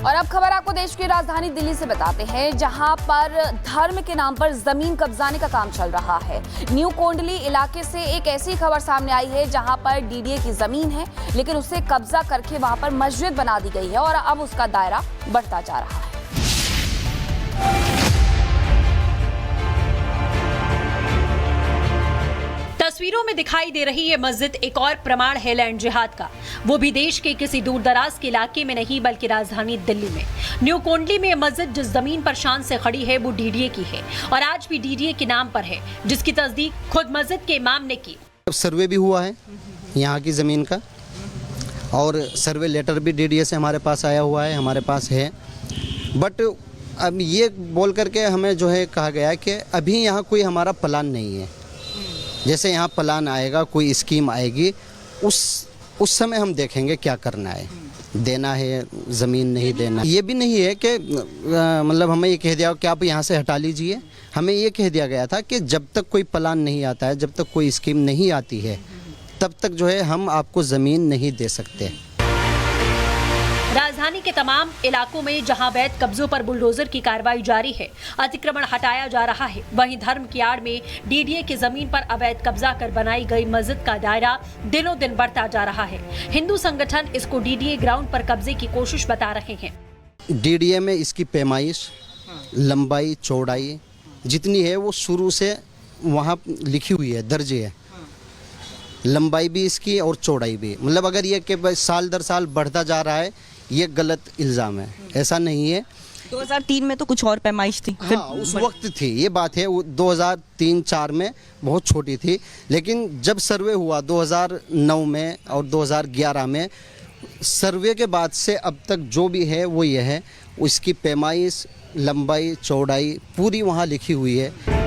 और अब खबर आपको देश की राजधानी दिल्ली से बताते हैं, जहां पर धर्म के नाम पर जमीन कब्जाने का काम चल रहा है। न्यू कोंडली इलाके से एक ऐसी खबर सामने आई है जहां पर डीडीए की जमीन है, लेकिन उसे कब्जा करके वहां पर मस्जिद बना दी गई है और अब उसका दायरा बढ़ता जा रहा है। तस्वीरों में दिखाई दे रही ये मस्जिद एक और प्रमाण है लैंड जिहाद का, वो भी देश के किसी दूर दराज के इलाके में नहीं बल्कि राजधानी दिल्ली में। न्यू कोंडली में ये मस्जिद जिस जमीन पर शान से खड़ी है वो डीडीए की है और आज भी डीडीए के नाम पर है, जिसकी तस्दीक खुद मस्जिद के इमाम ने की। सर्वे भी हुआ है यहाँ की ज़मीन का और सर्वे लेटर भी डीडीए से हमारे पास आया हुआ है, हमारे पास है। बट अब ये बोल करके हमें जो है कहा गया है कि अभी यहाँ कोई हमारा प्लान नहीं है। जैसे यहाँ प्लान आएगा, कोई स्कीम आएगी, उस समय हम देखेंगे क्या करना है, देना है ज़मीन नहीं देना। ये भी नहीं है कि मतलब हमें ये कह दिया कि आप यहाँ से हटा लीजिए। हमें ये कह दिया गया था कि जब तक कोई प्लान नहीं आता है, जब तक कोई स्कीम नहीं आती है, तब तक जो है हम आपको ज़मीन नहीं दे सकते। राजधानी के तमाम इलाकों में जहां अवैध कब्जों पर बुलडोजर की कार्रवाई जारी है, अतिक्रमण हटाया जा रहा है, वहीं धर्म की आड़ में डीडीए की जमीन पर अवैध कब्जा कर बनाई गई मस्जिद का दायरा दिनों दिन बढ़ता जा रहा है। हिंदू संगठन इसको डीडीए ग्राउंड पर कब्जे की कोशिश बता रहे हैं। डीडीए में इसकी पैमाइश, लंबाई, चौड़ाई जितनी है वो शुरू से वहाँ लिखी हुई है, दर्ज है। लंबाई भी इसकी और चौड़ाई भी, मतलब अगर ये कि साल दर साल बढ़ता जा रहा है, ये गलत इल्ज़ाम है, ऐसा नहीं है। 2003 में तो कुछ और पैमाइश थी। हाँ, उस वक्त थी, ये बात है। 2003-4 में बहुत छोटी थी, लेकिन जब सर्वे हुआ 2009 में और 2011 में, सर्वे के बाद से अब तक जो भी है वो ये है, उसकी पैमाइश, लंबाई, चौड़ाई पूरी वहाँ लिखी हुई है।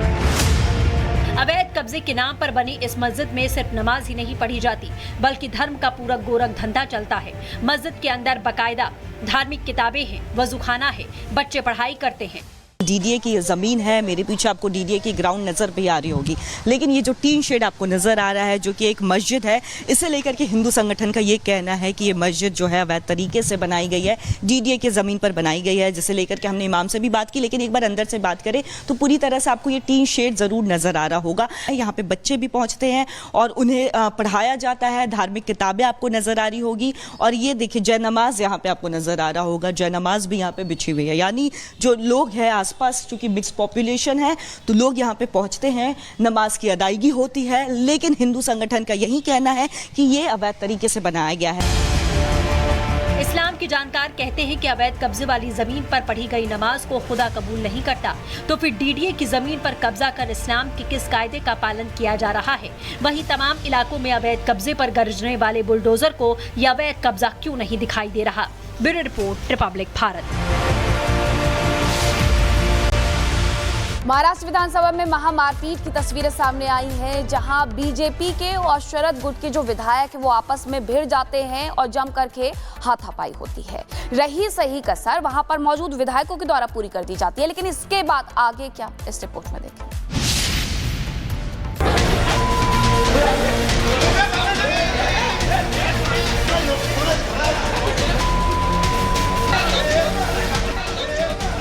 अवैध कब्जे के नाम पर बनी इस मस्जिद में सिर्फ नमाज ही नहीं पढ़ी जाती, बल्कि धर्म का पूरा गोरख धंधा चलता है। मस्जिद के अंदर बाकायदा धार्मिक किताबें हैं, वजूखाना है, बच्चे पढ़ाई करते हैं। डीडीए की ज़मीन है, मेरे पीछे आपको डीडीए की ग्राउंड नज़र भी आ रही होगी, लेकिन ये जो टीन शेड आपको नज़र आ रहा है जो कि एक मस्जिद है, इसे लेकर के हिंदू संगठन का ये कहना है कि ये मस्जिद जो है अवैध तरीके से बनाई गई है, डीडीए की ज़मीन पर बनाई गई है, जिसे लेकर के हमने इमाम से भी बात की। लेकिन एक बार अंदर से बात करें तो पूरी तरह से आपको ये टीन शेड ज़रूर नज़र आ रहा होगा। यहाँ पर बच्चे भी पहुँचते हैं और उन्हें पढ़ाया जाता है, धार्मिक किताबें आपको नज़र आ रही होगी। और ये देखिए जय नमाज यहाँ पर आपको नज़र आ रहा होगा, जय नमाज भी यहाँ पर बिछी हुई है। यानी जो लोग हैं आसपास, चूंकि मिक्स पॉपुलेशन है, तो लोग यहाँ पे पहुँचते हैं, नमाज की अदायगी होती है। लेकिन हिंदू संगठन का यही कहना है कि ये अवैध तरीके से बनाया गया है। इस्लाम के जानकार कहते हैं कि अवैध कब्जे वाली जमीन पर पढ़ी गई नमाज को खुदा कबूल नहीं करता, तो फिर डीडीए की जमीन पर कब्जा कर इस्लाम के किस कायदे का पालन किया जा रहा है? वहीं तमाम इलाकों में अवैध कब्जे पर गरजने वाले बुलडोजर को यह अवैध कब्जा क्यों नहीं दिखाई दे रहा? Bureau report, Republic Bharat. Maharashtra विधानसभा में महामारपीट की तस्वीरें सामने आई हैं, जहां बीजेपी के और शरद गुट के जो विधायक हैं वो आपस में भिड़ जाते हैं और जम करके हाथापाई होती है। रही सही कसर वहां पर मौजूद विधायकों के द्वारा पूरी कर दी जाती है, लेकिन इसके बाद आगे क्या, इस रिपोर्ट में देखें।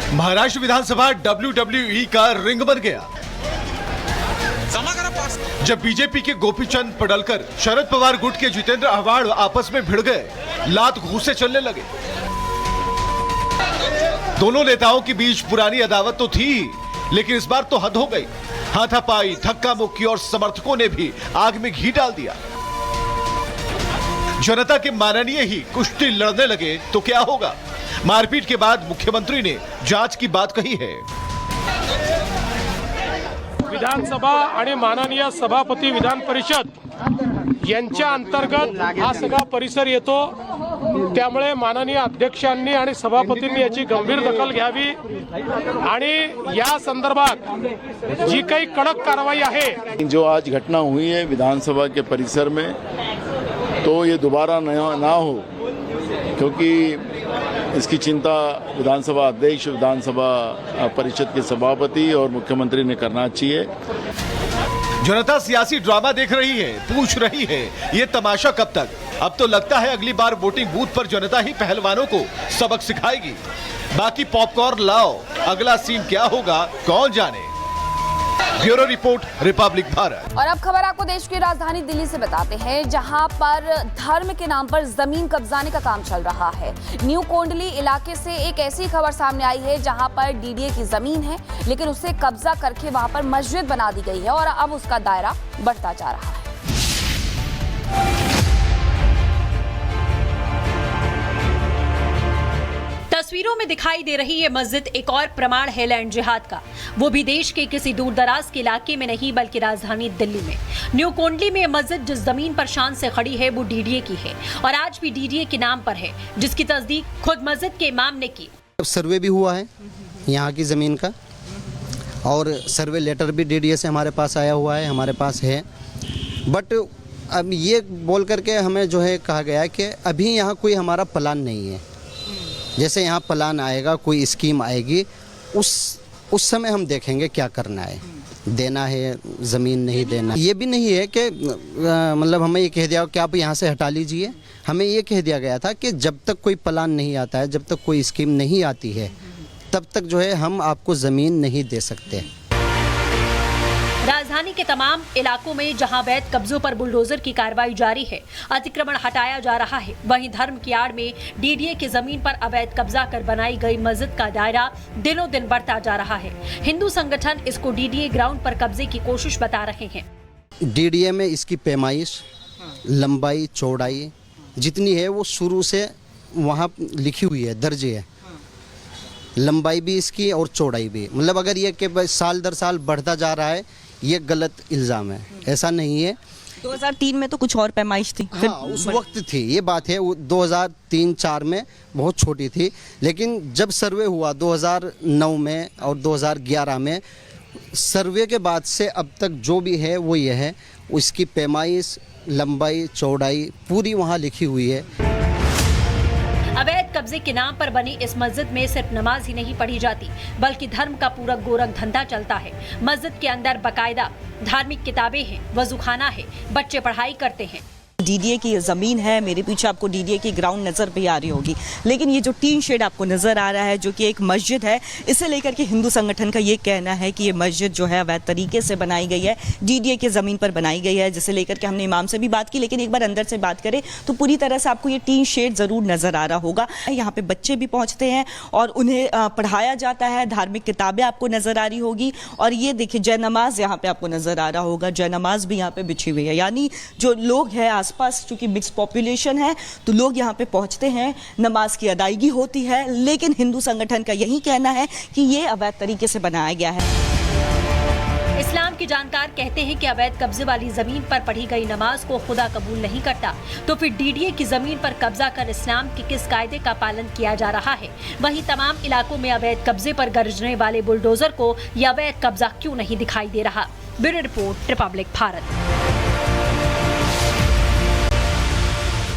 महाराष्ट्र विधानसभा WWE का रिंग बन गया जब बीजेपी के गोपीचंद पडळकर, शरद पवार गुट के जितेंद्र आव्हाड आपस में भिड़ गए, लात घूंसे चलने लगे। दोनों नेताओं के बीच पुरानी अदावत तो थी, लेकिन इस बार तो हद हो गई। हाथापाई, धक्का मुक्की और समर्थकों ने भी आग में घी डाल दिया। जनता के माननीय ही कुश्ती लड़ने लगे तो क्या होगा? मारपीट के बाद मुख्यमंत्री ने जांच की बात कही है। विधानसभा आणि माननीय सभापती विधान परिषद यांच्या अंतर्गत हा सगळा परिसर येतो, त्यामुळे माननीय अध्यक्षांनी आणि सभापतींनी याची गंभीर दखल घ्यावी आणि या संदर्भात जी काही कडक कारवाई आहे, जो आज घटना हुई है विधानसभा के परिसर में, तो ये दोबारा ना हो, क्योंकि इसकी चिंता विधानसभा अध्यक्ष, विधानसभा परिषद के सभापति और मुख्यमंत्री ने करना चाहिए। जनता सियासी ड्रामा देख रही है, पूछ रही है ये तमाशा कब तक? अब तो लगता है अगली बार वोटिंग बूथ पर जनता ही पहलवानों को सबक सिखाएगी। बाकी पॉपकॉर्न लाओ, अगला सीन क्या होगा कौन जाने। Bureau report, Republic Bharat. और अब खबर आपको देश की राजधानी दिल्ली से बताते हैं, जहां पर धर्म के नाम पर जमीन कब्जाने का काम चल रहा है। न्यू कोंडली इलाके से एक ऐसी खबर सामने आई है जहां पर डीडीए की जमीन है, लेकिन उसे कब्जा करके वहां पर मस्जिद बना दी गई है और अब उसका दायरा बढ़ता जा रहा है। तस्वीरों में दिखाई दे रही ये मस्जिद एक और प्रमाण है लैंड जिहाद का, वो भी देश के किसी दूर दराज के इलाके में नहीं बल्कि राजधानी दिल्ली में। न्यू कोंडली में ये मस्जिद जिस जमीन पर शान से खड़ी है वो डीडीए की है और आज भी डीडीए के नाम पर है, जिसकी तस्दीक खुद मस्जिद के इमाम ने की। सर्वे भी हुआ है यहाँ की ज़मीन का और सर्वे लेटर भी डीडीए से हमारे पास आया हुआ है, हमारे पास है। बट अब ये बोल करके हमें जो है कहा गया है कि अभी यहाँ कोई हमारा प्लान नहीं है। जैसे यहाँ प्लान आएगा, कोई स्कीम आएगी, उस समय हम देखेंगे क्या करना है, देना है ज़मीन नहीं देना। ये भी नहीं है कि मतलब हमें ये कह दिया कि आप यहाँ से हटा लीजिए। हमें ये कह दिया गया था कि जब तक कोई प्लान नहीं आता है, जब तक कोई स्कीम नहीं आती है, तब तक जो है हम आपको ज़मीन नहीं दे सकते। राजधानी के तमाम इलाकों में जहां अवैध कब्जों पर बुलडोजर की कार्रवाई जारी है, अतिक्रमण हटाया जा रहा है, वहीं धर्म की आड़ में डीडीए की जमीन पर अवैध कब्जा कर बनाई गई मस्जिद का दायरा दिनों दिन बढ़ता जा रहा है। हिंदू संगठन इसको डीडीए ग्राउंड पर कब्जे की कोशिश बता रहे हैं। डीडीए में इसकी पैमाइश, लंबाई, चौड़ाई जितनी है वो शुरू से वहाँ लिखी हुई है, दर्ज है। लंबाई भी इसकी और चौड़ाई भी, मतलब अगर ये कि साल दर साल बढ़ता जा रहा है, ये गलत इल्ज़ाम है, ऐसा नहीं है। 2003 में तो कुछ और पैमाइश थी। हाँ, उस वक्त थी, ये बात है। 2003-04 में बहुत छोटी थी, लेकिन जब सर्वे हुआ 2009 में और 2011 में, सर्वे के बाद से अब तक जो भी है वो ये है, उसकी पैमाइश, लंबाई, चौड़ाई पूरी वहाँ लिखी हुई है। अवैध कब्जे के नाम पर बनी इस मस्जिद में सिर्फ नमाज ही नहीं पढ़ी जाती, बल्कि धर्म का पूरा गोरख धंधा चलता है। मस्जिद के अंदर बाकायदा धार्मिक किताबें हैं, वजूखाना है, बच्चे पढ़ाई करते हैं। डीडीए की ज़मीन है, मेरे पीछे आपको डीडीए की ग्राउंड नज़र भी आ रही होगी, लेकिन ये जो टीन शेड आपको नज़र आ रहा है जो कि एक मस्जिद है, इसे लेकर के हिंदू संगठन का ये कहना है कि ये मस्जिद जो है अवैध तरीके से बनाई गई है, डीडीए की ज़मीन पर बनाई गई है, जिसे लेकर के हमने इमाम से भी बात की। लेकिन एक बार अंदर से बात करें तो पूरी तरह से आपको ये टीन शेड ज़रूर नज़र आ रहा होगा। यहाँ पे बच्चे भी पहुँचते हैं और उन्हें पढ़ाया जाता है, धार्मिक किताबें आपको नज़र आ रही होगी। और ये देखिए जय नमाज यहाँ पे आपको नज़र आ रहा होगा, जय नमाज भी यहाँ पे बिछी हुई है। यानी जो लोग हैं आसपास, चूंकि मिक्स पॉपुलेशन है, तो लोग यहाँ पे पहुँचते हैं, नमाज की अदायगी होती है। लेकिन हिंदू संगठन का यही कहना है कि ये अवैध तरीके से बनाया गया है। इस्लाम के जानकार कहते हैं कि अवैध कब्जे वाली जमीन पर पढ़ी गई नमाज को खुदा कबूल नहीं करता, तो फिर डीडीए की जमीन पर कब्जा कर इस्लाम के किस कायदे का पालन किया जा रहा है। वहीं तमाम इलाकों में अवैध कब्जे पर गरजने वाले बुलडोजर को यह अवैध कब्जा क्यों नहीं दिखाई दे रहा। Bureau report, Republic Bharat.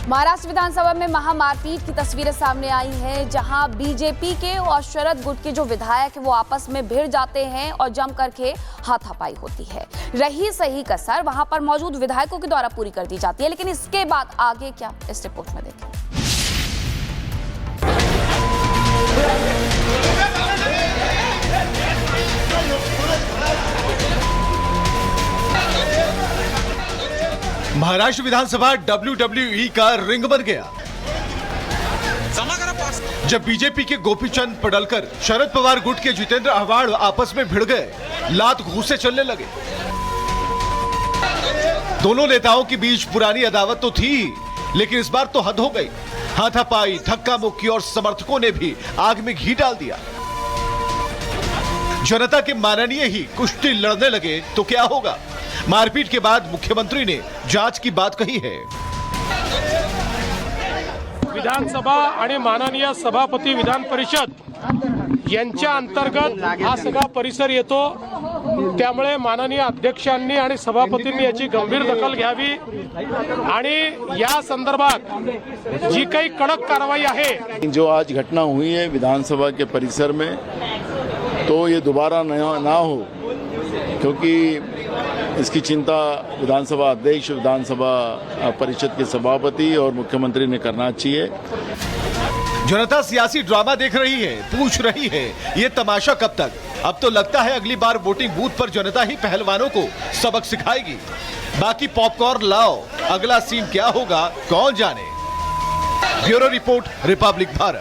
Maharashtra विधानसभा में महामारपीट की तस्वीरें सामने आई हैं, जहां बीजेपी के और शरद गुट के जो विधायक हैं वो आपस में भिड़ जाते हैं और जम करके हाथापाई होती है। रही सही कसर वहां पर मौजूद विधायकों के द्वारा पूरी कर दी जाती है, लेकिन इसके बाद आगे क्या, इस रिपोर्ट में देखें। महाराष्ट्र विधानसभा WWE का रिंग बन गया जब बीजेपी के गोपीचंद पडलकर, शरद पवार गुट के जितेंद्र आव्हाड आपस में भिड़ गए, लात घूंसे चलने लगे। दोनों नेताओं के बीच पुरानी अदावत तो थी, लेकिन इस बार तो हद हो गई। हाथापाई, धक्का मुक्की और समर्थकों ने भी आग में घी डाल दिया। जनता के माननीय ही कुश्ती लड़ने लगे तो क्या होगा। मारपीट के बाद मुख्यमंत्री ने जांच की बात कही है। विधानसभा आणि माननीय सभापती विधान परिषद यांच्या अंतर्गत हा सगळा परिसर येतो, त्यामुळे माननीय अध्यक्षांनी आणि सभापतींनी याची गंभीर दखल घ्यावी आणि या संदर्भात जी काही कडक कारवाई आहे। जो आज घटना हुई है विधानसभा के परिसर में, तो ये दोबारा ना हो, क्योंकि इसकी चिंता विधानसभा अध्यक्ष, विधानसभा परिषद के सभापति और मुख्यमंत्री ने करना चाहिए। जनता सियासी ड्रामा देख रही है, पूछ रही है ये तमाशा कब तक। अब तो लगता है अगली बार वोटिंग बूथ पर जनता ही पहलवानों को सबक सिखाएगी। बाकी पॉपकॉर्न लाओ, अगला सीन क्या होगा कौन जाने। Bureau report, Republic Bharat.